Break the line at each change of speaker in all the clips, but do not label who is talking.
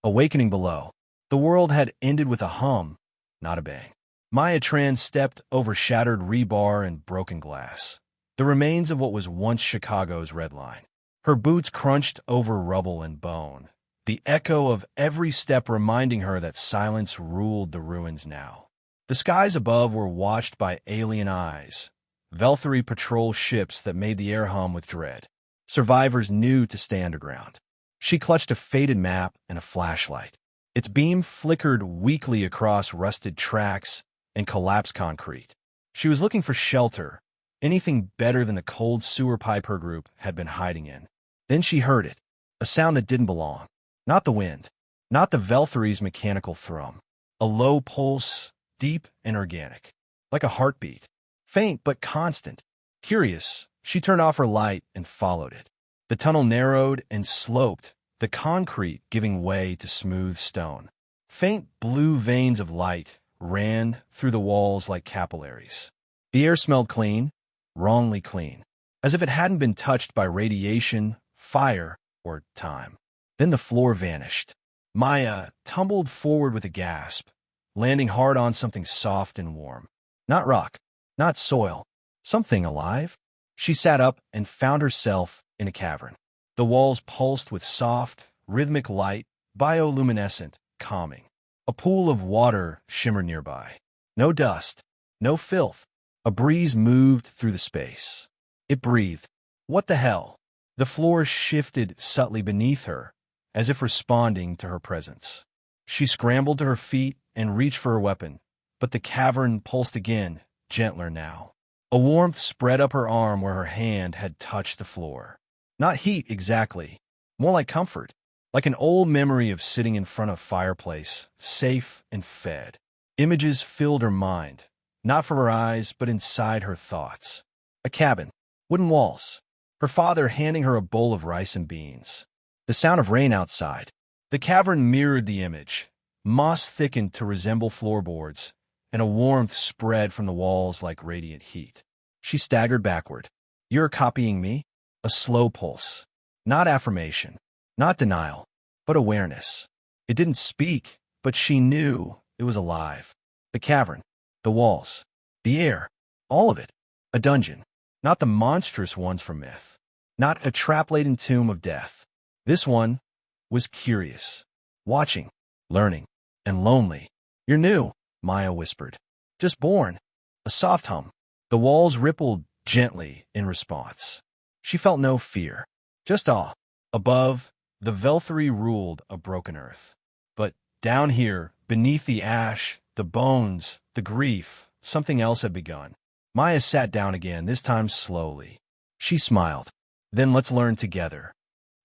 Awakening below. The world had ended with a hum, not a bang. Maya Tran stepped over shattered rebar and broken glass, the remains of what was once Chicago's Red Line. Her boots crunched over rubble and bone, the echo of every step reminding her that silence ruled the ruins now. The skies above were watched by alien eyes, Velthary patrol ships that made the air hum with dread. Survivors knew to stay underground. She clutched a faded map and a flashlight. Its beam flickered weakly across rusted tracks and collapsed concrete. She was looking for shelter, anything better than the cold sewer pipe her group had been hiding in. Then she heard it, a sound that didn't belong. Not the wind, not the Velthary's mechanical thrum. A low pulse, deep and organic, like a heartbeat. Faint but constant. Curious, she turned off her light and followed it. The tunnel narrowed and sloped, the concrete giving way to smooth stone. Faint blue veins of light ran through the walls like capillaries. The air smelled clean, wrongly clean, as if it hadn't been touched by radiation, fire, or time. Then the floor vanished. Maya tumbled forward with a gasp, landing hard on something soft and warm. Not rock, not soil, something alive. She sat up and found herself in a cavern. The walls pulsed with soft, rhythmic light, bioluminescent, calming. A pool of water shimmered nearby. No dust, no filth. A breeze moved through the space. It breathed. What the hell? The floor shifted subtly beneath her, as if responding to her presence. She scrambled to her feet and reached for her weapon, but the cavern pulsed again, gentler now. A warmth spread up her arm where her hand had touched the floor. Not heat exactly, more like comfort, like an old memory of sitting in front of a fireplace, safe and fed. Images filled her mind, not from her eyes, but inside her thoughts. A cabin, wooden walls, her father handing her a bowl of rice and beans. The sound of rain outside. The cavern mirrored the image. Moss thickened to resemble floorboards, and a warmth spread from the walls like radiant heat. She staggered backward. You're copying me? A slow pulse. Not affirmation, not denial, but awareness. It didn't speak, but she knew it was alive. The cavern, the walls, the air, all of it. A dungeon, not the monstrous ones from myth, not a trap-laden tomb of death. This one was curious, watching, learning, and lonely. You're new, Maya whispered. Just born. A soft hum. The walls rippled gently in response. She felt no fear, just awe. Above, the Velthary ruled a broken earth. But down here, beneath the ash, the bones, the grief, something else had begun. Maya sat down again, this time slowly. She smiled. Then let's learn together.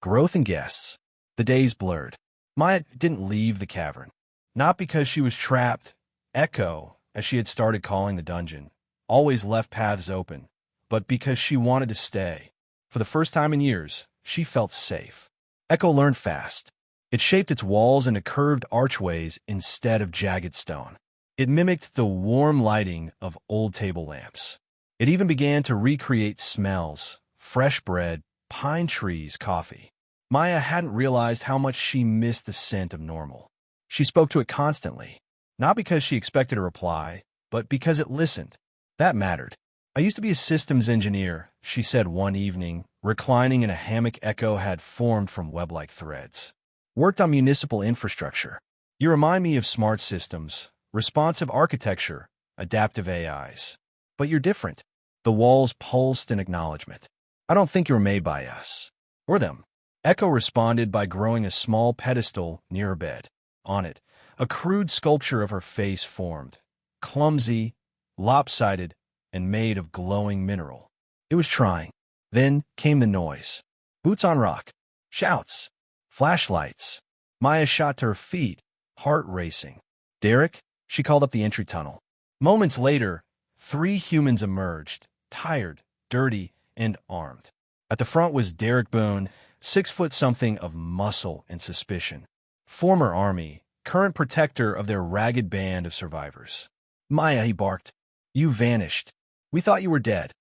Growth and guests. The days blurred. Maya didn't leave the cavern. Not because she was trapped. Echo, as she had started calling the dungeon, always left paths open, but because she wanted to stay. For the first time in years, she felt safe. Echo learned fast. It shaped its walls into curved archways instead of jagged stone. It mimicked the warm lighting of old table lamps. It even began to recreate smells, fresh bread, pine trees, coffee. Maya hadn't realized how much she missed the scent of normal. She spoke to it constantly, not because she expected a reply, but because it listened. That mattered. I used to be a systems engineer, she said one evening, reclining in a hammock. Echo had formed from web-like threads. Worked on municipal infrastructure. You remind me of smart systems, responsive architecture, adaptive AIs. But you're different. The walls pulsed in acknowledgement. I don't think you were made by us. Or them. Echo responded by growing a small pedestal near her bed. On it, a crude sculpture of her face formed, clumsy, lopsided, and made of glowing mineral. It was trying. Then came the noise. Boots on rock. Shouts. Flashlights. Maya shot to her feet, heart racing. Derek? She called up the entry tunnel. Moments later, 3 humans emerged, tired, dirty, and armed. At the front was Derek Boone, 6-foot-something of muscle and suspicion. Former Army, current protector of their ragged band of survivors. Maya, he barked. You vanished. We thought you were dead.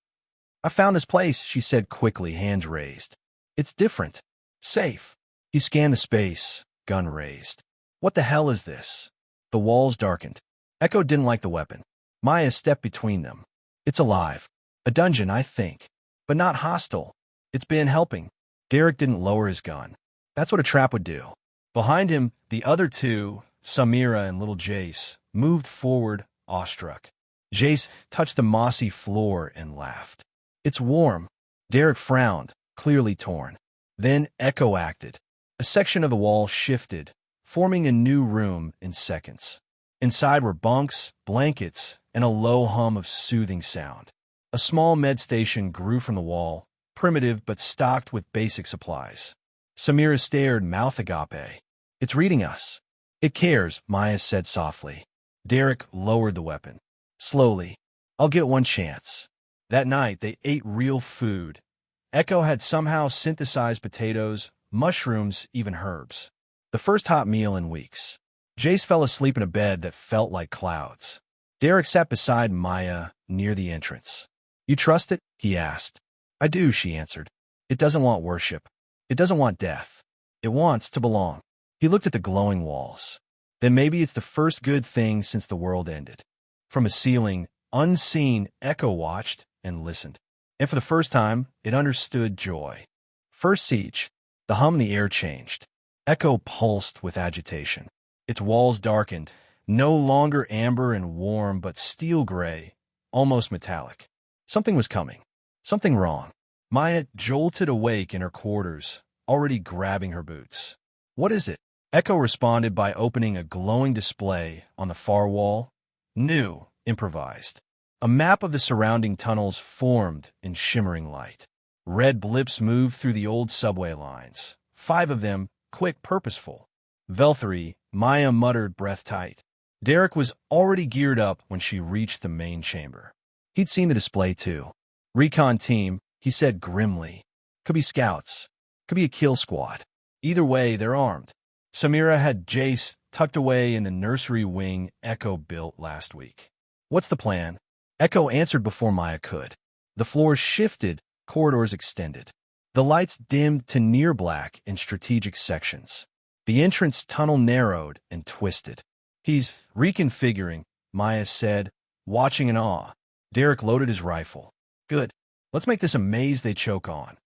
I found this place, she said quickly, hands raised. It's different. Safe. He scanned the space, gun raised. What the hell is this? The walls darkened. Echo didn't like the weapon. Maya stepped between them. It's alive. A dungeon, I think. But not hostile. It's been helping. Derek didn't lower his gun. That's what a trap would do. Behind him, the other two, Samira and little Jace, moved forward, awestruck. Jace touched the mossy floor and laughed. It's warm. Derek frowned, clearly torn. Then Echo acted. A section of the wall shifted, forming a new room in seconds. Inside were bunks, blankets, and a low hum of soothing sound. A small med station grew from the wall, primitive but stocked with basic supplies. Samira stared, mouth agape. It's reading us. It cares, Maya said softly. Derek lowered the weapon. Slowly. I'll get one chance. That night, they ate real food. Echo had somehow synthesized potatoes, mushrooms, even herbs. The first hot meal in weeks. Jace fell asleep in a bed that felt like clouds. Derek sat beside Maya, near the entrance. You trust it? He asked. I do, she answered. It doesn't want worship. It doesn't want death. It wants to belong. He looked at the glowing walls. Then maybe it's the first good thing since the world ended. From a ceiling, unseen, Echo watched and listened. And for the first time, it understood joy. First siege, the hum in the air changed. Echo pulsed with agitation. Its walls darkened, no longer amber and warm, but steel gray, almost metallic. Something was coming. Something wrong. Maya jolted awake in her quarters, already grabbing her boots. What is it? Echo responded by opening a glowing display on the far wall. New, improvised. A map of the surrounding tunnels formed in shimmering light. Red blips moved through the old subway lines. 5 of them, quick, purposeful. Velthory, Maya muttered, breath tight. Derek was already geared up when she reached the main chamber. He'd seen the display too. Recon team, he said grimly. Could be scouts. Could be a kill squad. Either way, they're armed. Samira had Jace tucked away in the nursery wing Echo built last week. What's the plan? Echo answered before Maya could. The floors shifted, corridors extended. The lights dimmed to near black in strategic sections. The entrance tunnel narrowed and twisted. He's reconfiguring, Maya said, watching in awe. Derek loaded his rifle. Good. Let's make this a maze they choke on.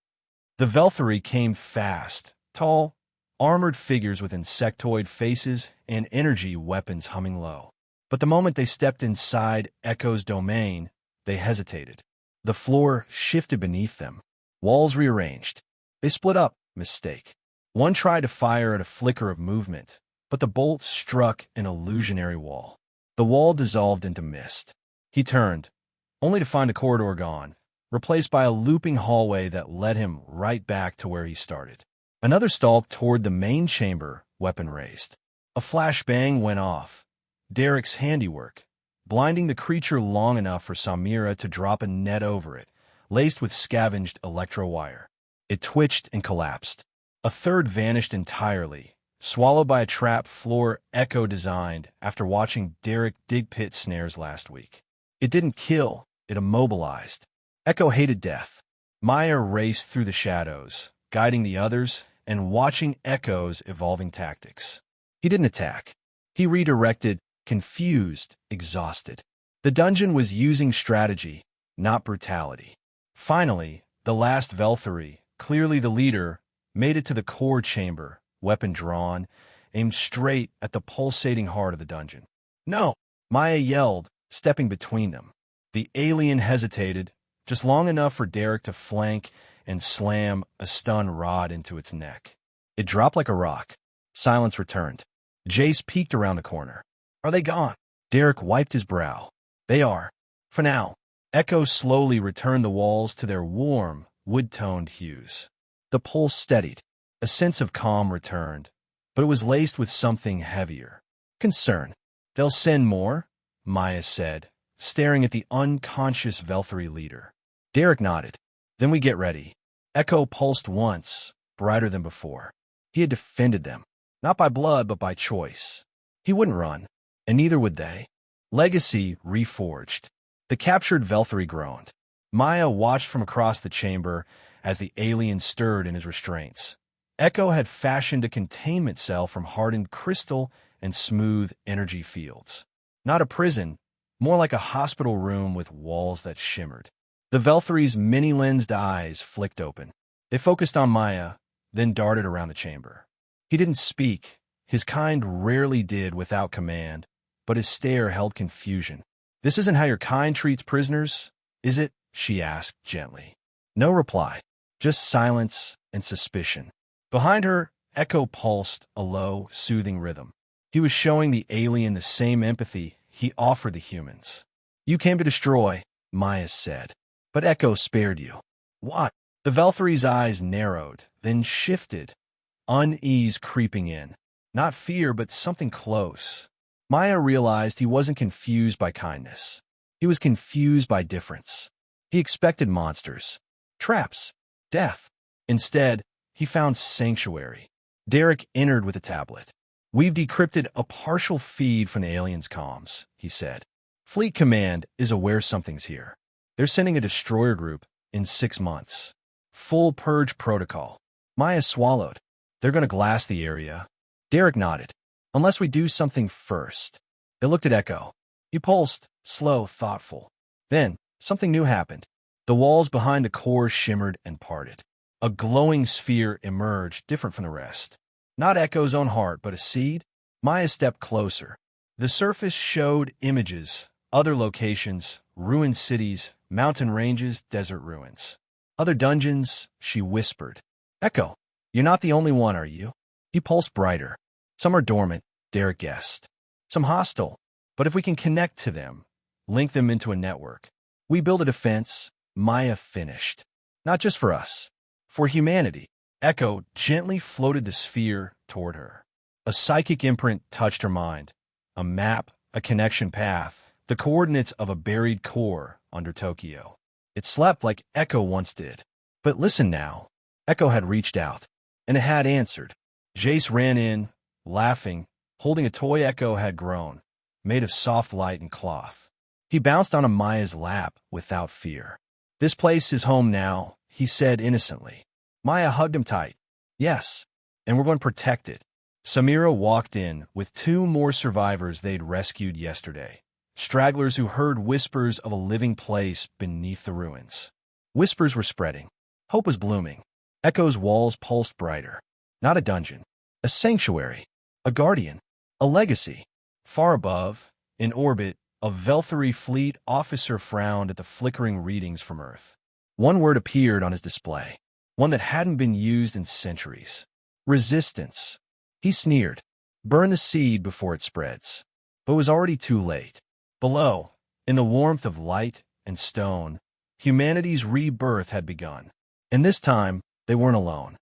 The Velthory came fast, tall, armored figures with insectoid faces and energy weapons humming low. But the moment they stepped inside Echo's domain, they hesitated. The floor shifted beneath them. Walls rearranged. They split up, mistake. One tried to fire at a flicker of movement, but the bolt struck an illusionary wall. The wall dissolved into mist. He turned, only to find the corridor gone, replaced by a looping hallway that led him right back to where he started. Another stalk toward the main chamber, weapon raised. A flashbang went off. Derek's handiwork, blinding the creature long enough for Samira to drop a net over it, laced with scavenged electro wire. It twitched and collapsed. A third vanished entirely, swallowed by a trap floor Echo designed after watching Derek dig pit snares last week. It didn't kill, it immobilized. Echo hated death. Maya raced through the shadows, guiding the others and watching Echo's evolving tactics. He didn't attack. He redirected, confused, exhausted. The dungeon was using strategy, not brutality. Finally, the last Velthory, clearly the leader, made it to the core chamber, weapon drawn, aimed straight at the pulsating heart of the dungeon. No! Maya yelled, stepping between them. The alien hesitated, just long enough for Derek to flank and slam a stun rod into its neck. It dropped like a rock. Silence returned. Jace peeked around the corner. Are they gone? Derek wiped his brow. They are. For now. Echo slowly returned the walls to their warm, wood-toned hues. The pulse steadied. A sense of calm returned, but it was laced with something heavier. Concern. They'll send more? Maya said, staring at the unconscious Velthory leader. Derek nodded. Then we get ready. Echo pulsed once, brighter than before. He had defended them, not by blood, but by choice. He wouldn't run, and neither would they. Legacy reforged. The captured Velthory groaned. Maya watched from across the chamber as the alien stirred in his restraints. Echo had fashioned a containment cell from hardened crystal and smooth energy fields. Not a prison, more like a hospital room with walls that shimmered. The Velthary's many-lensed eyes flicked open. They focused on Maya, then darted around the chamber. He didn't speak. His kind rarely did without command, but his stare held confusion. "This isn't how your kind treats prisoners, is it?" she asked gently. No reply, just silence and suspicion. Behind her, Echo pulsed a low, soothing rhythm. He was showing the alien the same empathy he offered the humans. "You came to destroy," Maya said, "but Echo spared you." "What?" The Velthary's eyes narrowed, then shifted, unease creeping in. Not fear, but something close. Maya realized he wasn't confused by kindness. He was confused by difference. He expected monsters, traps, death. Instead, he found sanctuary. Derek entered with a tablet. "We've decrypted a partial feed from the aliens' comms," he said. "Fleet Command is aware something's here. They're sending a destroyer group in 6 months. Full purge protocol." Maya swallowed. "They're going to glass the area." Derek nodded. "Unless we do something first." They looked at Echo. He pulsed, slow, thoughtful. Then, something new happened. The walls behind the core shimmered and parted. A glowing sphere emerged, different from the rest. Not Echo's own heart, but a seed. Maya stepped closer. The surface showed images, other locations, ruined cities, mountain ranges, desert ruins. "Other dungeons," she whispered. "Echo, you're not the only one, are you?" He pulsed brighter. "Some are dormant," Derek guessed. "Some hostile. But if we can connect to them, link them into a network, we build a defense," Maya finished. "Not just for us. For humanity." Echo gently floated the sphere toward her. A psychic imprint touched her mind. A map, a connection path, the coordinates of a buried core under Tokyo. It slept like Echo once did. But listen now. Echo had reached out, and it had answered. Jace ran in, laughing, holding a toy Echo had grown, made of soft light and cloth. He bounced onto Maya's lap without fear. "This place is home now," he said innocently. Maya hugged him tight. "Yes, and we're going to protect it." Samira walked in with 2 more survivors they'd rescued yesterday. Stragglers who heard whispers of a living place beneath the ruins. Whispers were spreading. Hope was blooming. Echo's walls pulsed brighter. Not a dungeon. A sanctuary. A guardian. A legacy. Far above, in orbit, a Velthary fleet officer frowned at the flickering readings from Earth. One word appeared on his display. One that hadn't been used in centuries. Resistance. He sneered. "Burn the seed before it spreads." But it was already too late. Below, in the warmth of light and stone, humanity's rebirth had begun. And this time, they weren't alone.